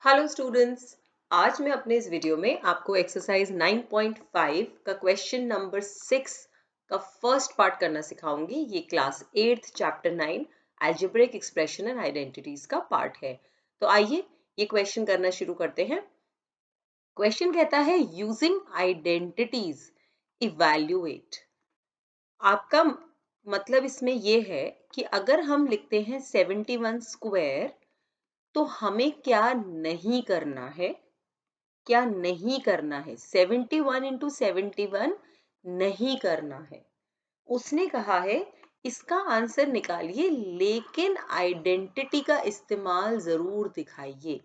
Hello students. आज मैं अपने इस वीडियो में आपको एक्सरसाइज 9.5 का क्वेश्चन नंबर 6 का फर्स्ट पार्ट करना सिखाऊंगी। ये class 8 chapter 9 algebraic expression and identities का पार्ट है। तो आइए ये क्वेश्चन करना शुरू करते हैं। क्वेश्चन कहता है यूजिंग आइडेंटिटीज इवैल्यूएट। आपका मतलब इसमें ये है कि अगर हम लिखते हैं 71 स्क्वायर तो हमें क्या नहीं करना है, क्या नहीं करना है। 71 इंटू 71 नहीं करना है। उसने कहा है इसका आंसर निकालिए लेकिन आइडेंटिटी का इस्तेमाल जरूर दिखाइए।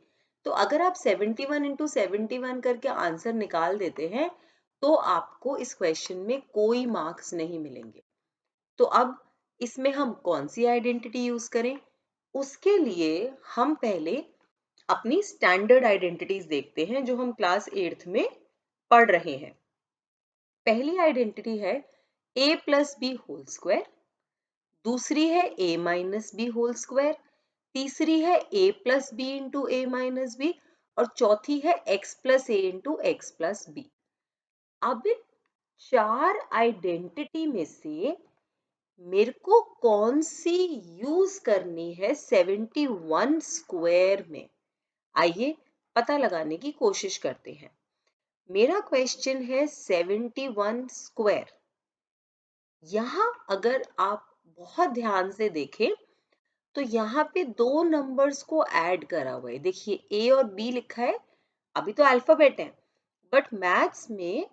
तो अगर आप 71 इंटू 71 करके आंसर निकाल देते हैं तो आपको इस क्वेश्चन में कोई मार्क्स नहीं मिलेंगे। तो अब इसमें हम कौन सी आइडेंटिटी यूज करें, उसके लिए हम पहले अपनी स्टैंडर्ड आइडेंटिटीज देखते हैं जो हम क्लास 8th में पढ़ रहे हैं। पहली आइडेंटिटी है a plus B whole square, दूसरी है a minus B whole square, तीसरी है a plus B into A minus B और चौथी है x plus A into X plus B. अब इन चार आइडेंटिटी में से मेरे को कौन सी यूज करनी है 71 स्क्वायर में, आइए पता लगाने की कोशिश करते हैं। मेरा क्वेश्चन है 71 स्क्वायर। यहां अगर आप बहुत ध्यान से देखें तो यहाँ पे दो नंबर्स को ऐड करा हुआ है। देखिए ए और बी लिखा है, अभी तो अल्फाबेट है बट मैथ्स में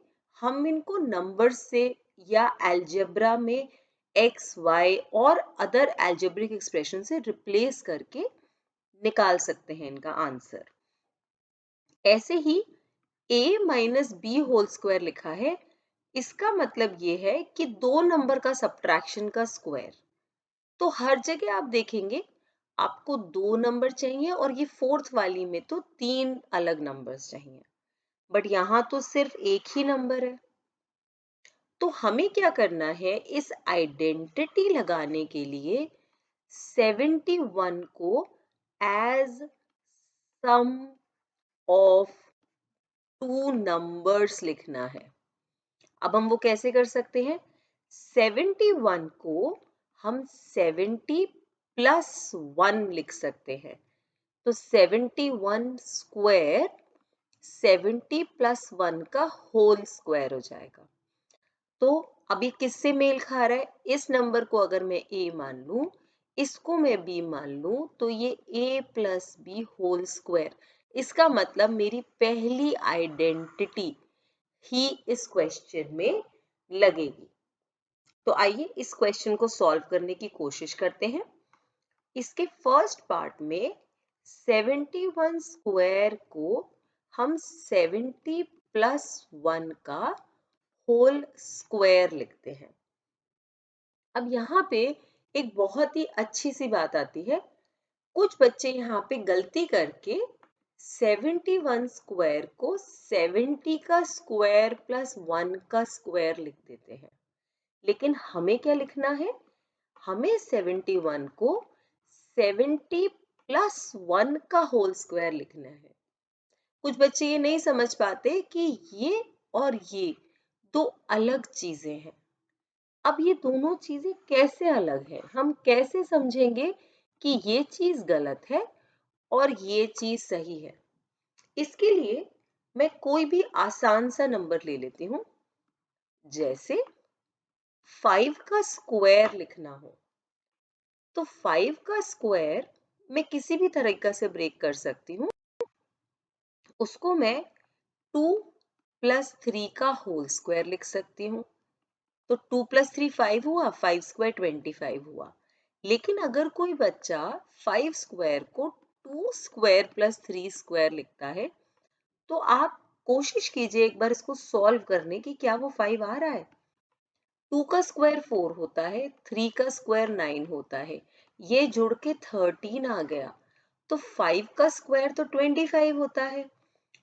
हम इनको नंबर्स से या अलजेब्रा में एक्स वाई और अदर अलजेब्रिक एक्सप्रेशन से रिप्लेस करके निकाल सकते हैं इनका आंसर। ऐसे ही a minus B whole square लिखा है, इसका मतलब ये है कि दो नंबर का सब्ट्रैक्शन का स्क्वायर। तो हर जगह आप देखेंगे आपको दो नंबर चाहिए और ये फोर्थ वाली में तो तीन अलग नंबर्स चाहिए, बट यहाँ तो सिर्फ एक ही नंबर है। तो हमें क्या करना है, इस आइडेंटिटी लगाने के लिए 71 को as sum of two numbers लिखना है। अब हम वो कैसे कर सकते हैं, 71 को हम 70 प्लस 1 लिख सकते हैं। तो 71 स्क्वायर 70 प्लस 1 का होल स्क्वायर हो जाएगा। तो अभी किससे मेल खा रहा है, इस नंबर को अगर मैं a मान लूं, इसको मैं b मान लूं, तो ये a plus B whole square, इसका मतलब मेरी पहली आइडेंटिटी ही इस क्वेश्चन में लगेगी। तो आइए इस क्वेश्चन को सॉल्व करने की कोशिश करते हैं। इसके फर्स्ट पार्ट में 71 स्क्वायर को हम 70 प्लस 1 का होल स्क्वायर लिखते हैं। अब यहाँ पे एक बहुत ही अच्छी सी बात आती है, कुछ बच्चे यहाँ पे गलती करके 71 स्क्वायर को 70 का स्क्वायर प्लस 1 का स्क्वायर लिख देते हैं। लेकिन हमें क्या लिखना है, हमें 71 को 70 प्लस 1 का होल स्क्वायर लिखना है। कुछ बच्चे ये नहीं समझ पाते कि ये और ये दो अलग चीजें हैं। अब ये दोनों चीजें कैसे अलग है, हम कैसे समझेंगे कि ये चीज गलत है और ये चीज सही है। इसके लिए मैं कोई भी आसान सा नंबर ले लेती हूं, जैसे 5 का स्क्वायर लिखना हो तो 5 का स्क्वायर मैं किसी भी तरीका से ब्रेक कर सकती हूँ। उसको मैं 2 प्लस 3 का होल स्क्वायर लिख सकती हूँ। तो 2 प्लस 3 5 हुआ, 5 स्क्वायर 25 हुआ। लेकिन अगर कोई बच्चा 5 स्क्वायर को 2 स्क्वायर प्लस 3 स्क्वायर लिखता है तो आप कोशिश कीजिए एक बार इसको सॉल्व करने की, क्या वो 5 आ रहा है। 2 का स्क्वायर 4 होता है, 3 का स्क्वायर 9 होता है, ये जुड़ के 13 आ गया। तो 5 का स्क्वायर तो 25 होता है,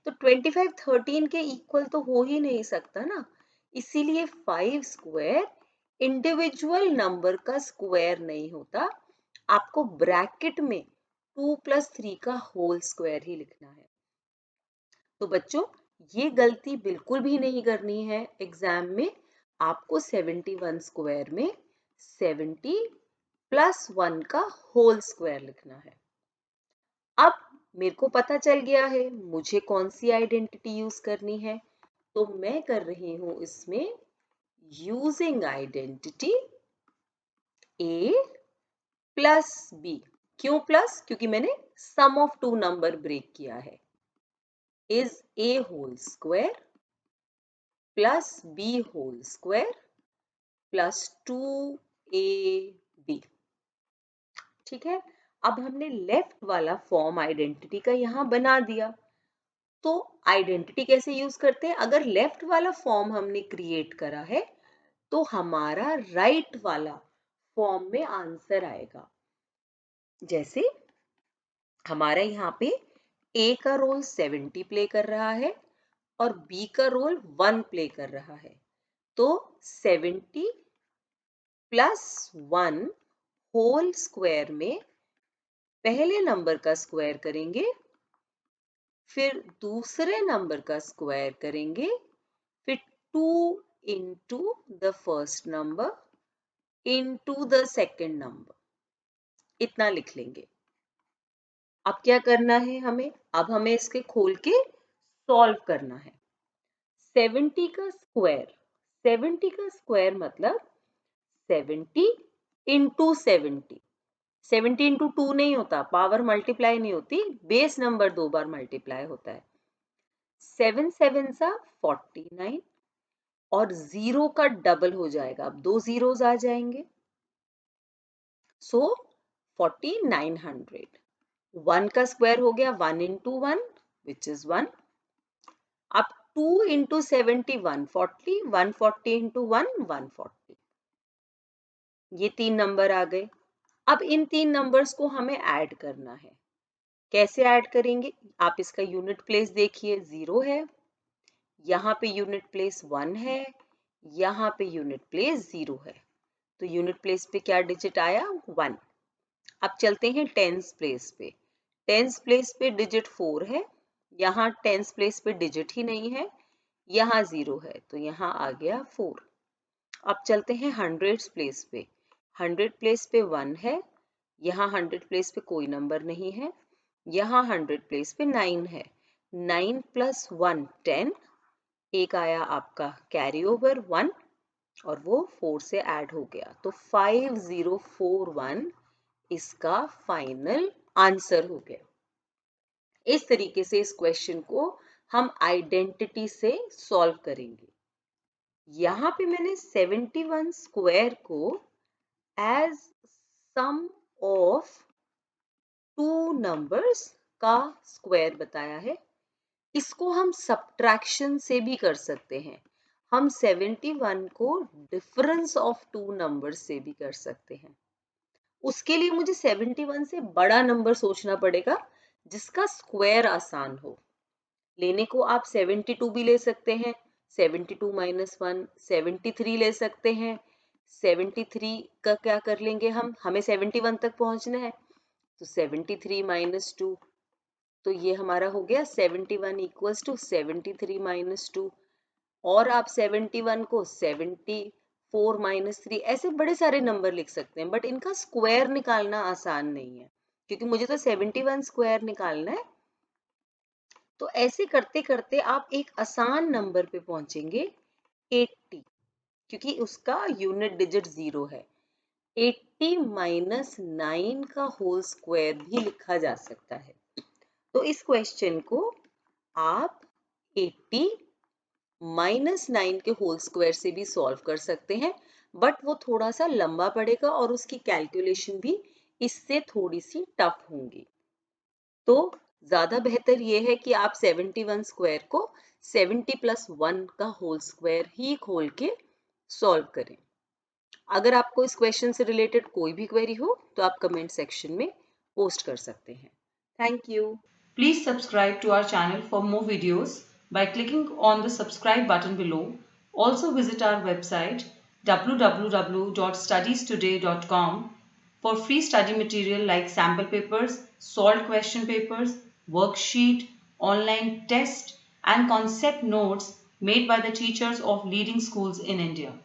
तो 25 13 के इक्वल तो हो ही नहीं सकता ना। इसीलिए 5 स्क्वायर इंडिविजुअल नंबर का स्क्वायर नहीं होता, आपको ब्रैकेट में 2 प्लस 3 का होल स्क्वायर ही लिखना है। तो बच्चों ये गलती बिल्कुल भी नहीं करनी है एग्जाम में। आपको 71 स्क्वायर में 70 प्लस 1 का होल स्क्वायर लिखना है। अब मेरे को पता चल गया है मुझे कौन सी आइडेंटिटी यूज करनी है, तो मैं कर रही हूं इसमें using identity A plus B. क्यों प्लस? क्योंकि मैंने sum of two number break किया है। Is A whole square plus B whole square plus 2ab। ठीक है, अब हमने लेफ्ट वाला फॉर्म आइडेंटिटी का यहां बना दिया। तो आइडेंटिटी कैसे यूज करते हैं? अगर लेफ्ट वाला फॉर्म हमने क्रिएट करा है तो हमारा राइट वाला फॉर्म में आंसर आएगा। जैसे हमारा यहाँ पे ए का रोल 70 प्ले कर रहा है और बी का रोल 1 प्ले कर रहा है, तो 70 प्लस 1 होल स्क्वायर में पहले नंबर का स्क्वायर करेंगे, फिर दूसरे नंबर का स्क्वायर करेंगे, फिर 2 into the first number into the second number, इतना लिख लेंगे। अब क्या करना है हमें? अब हमें इसके खोल के सॉल्व करना है। 70 का स्क्वायर, 70 का स्क्वायर मतलब 70 इंटू 70। 70 इंटू 2 नहीं होता, पावर मल्टीप्लाई नहीं होती, बेस नंबर 2 बार मल्टीप्लाई होता है। 7 7 सा 49 और 0 का डबल हो जाएगा, अब 2 जीरोस आ जाएंगे, सो 4900। 1 का स्क्वायर हो गया 1 इंटू 1 विच इज 1। अब 2 इंटू 70 140, 140 इंटू 1 140। ये तीन नंबर आ गए। अब इन तीन नंबर्स को हमें ऐड करना है। कैसे ऐड करेंगे? आप इसका यूनिट प्लेस देखिए, 0 है, यहाँ पे यूनिट प्लेस 1 है, यहाँ पे यूनिट प्लेस 0 है, तो यूनिट प्लेस पे क्या डिजिट आया? 1। अब चलते हैं टेंस प्लेस पे। टेंस प्लेस पे डिजिट 4 है, यहाँ टेंस प्लेस पे डिजिट ही नहीं है, यहाँ 0 है, तो यहाँ आ गया 4। अब चलते हैं हंड्रेड्स प्लेस पे। 100 प्लेस पे 1 है, यहाँ 100 प्लेस पे कोई नंबर नहीं है, यहाँ 100 प्लेस पे 9 है, 9 प्लस 1 10, एक आया आपका कैरी ओवर 1 और वो 4 से ऐड हो गया, तो 5041 इसका फाइनल आंसर हो गया। इस तरीके से इस क्वेश्चन को हम आइडेंटिटी से सॉल्व करेंगे। यहाँ पे मैंने 71 स्क्वायर को as sum of two numbers का स्क्वायर बताया है। इसको हम सब्ट्रैक्शन से भी कर सकते हैं। हम 71 को डिफरेंस ऑफ टू नंबर्स से भी कर सकते हैं। उसके लिए मुझे 71 से बड़ा नंबर सोचना पड़ेगा जिसका स्क्वायर आसान हो। लेने को आप 72 भी ले सकते हैं, 72 माइनस 1 73 ले सकते हैं। 73 का क्या कर लेंगे हम? हमें 71 तक पहुंचना है, तो 73 माइनस 2, तो ये हमारा हो गया 71 इक्वल्स टू 73 माइनस 2। और आप 71 को 74 माइनस 3, ऐसे बड़े सारे नंबर लिख सकते हैं, बट इनका स्क्वायर निकालना आसान नहीं है क्योंकि मुझे तो 71 स्क्वायर निकालना है। तो ऐसे करते करते आप एक आसान नंबर पे पहुंचेंगे 80, क्योंकि उसका यूनिट डिजिट 0 है। 80 माइनस 9 का होल स्क्वायर भी लिखा जा सकता है। तो इस क्वेश्चन को आप 80 माइनस 9 के होल स्क्वायर से भी सॉल्व कर सकते हैं, बट वो थोड़ा सा लंबा पड़ेगा और उसकी कैलकुलेशन भी इससे थोड़ी सी टफ होंगी। तो ज्यादा बेहतर ये है कि आप 71 स्क्वायर को 70 प्लस 1 का होल स्क्वायर ही खोल के सॉल्व करें। अगर आपको इस क्वेश्चन से रिलेटेड कोई भी क्वेरी हो तो आप कमेंट सेक्शन में पोस्ट कर सकते हैं। Thank you. Please subscribe to our channel for more videos by clicking on the subscribe button below. Also visit our website www.studiestoday.com for free study material like sample papers, solved question papers, worksheet, online test, and concept notes made by the teachers of leading schools in India.